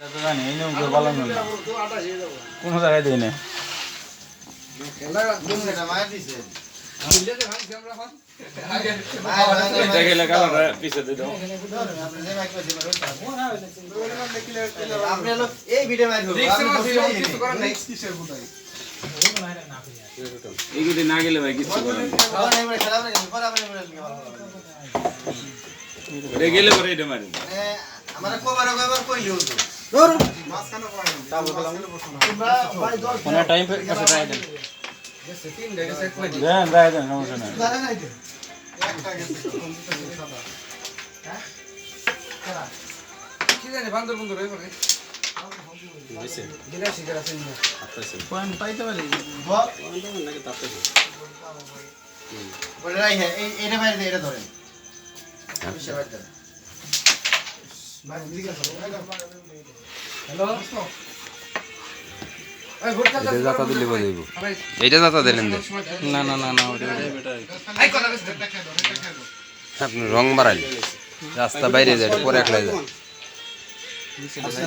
জানি এই নিয়ম করে পালন হলো কোনো জায়গায় দেয় না এইগুলি না গেলে ভাই কিছু গেলে পরে এটা মারি আমরা কবার কবার কইলিও তো মাঝখানে পড়ে মানে টাইম কাছে ট্রাই দেন দেন সমস্যা নাই একটা গেছে হ্যাঁ কি জানি বান্দর বন্ধু রই পড়ে হইছে দিলা শিকার আছে না আত্তাছে পয়েন্ট পাইতে পারি বল নাকি তাপতেছে বলে রাই হ্যাঁ এটা বাইরে দে এটা ধরেন আমি সেবা দেন হ্যালো এটা জাতা দিলে বজাইব এইটা জাতা দিলেন না না না না ওটা বেটার আপনি রং বাড়াইলে রাস্তা বাইরে যায় পরে একলাই যায়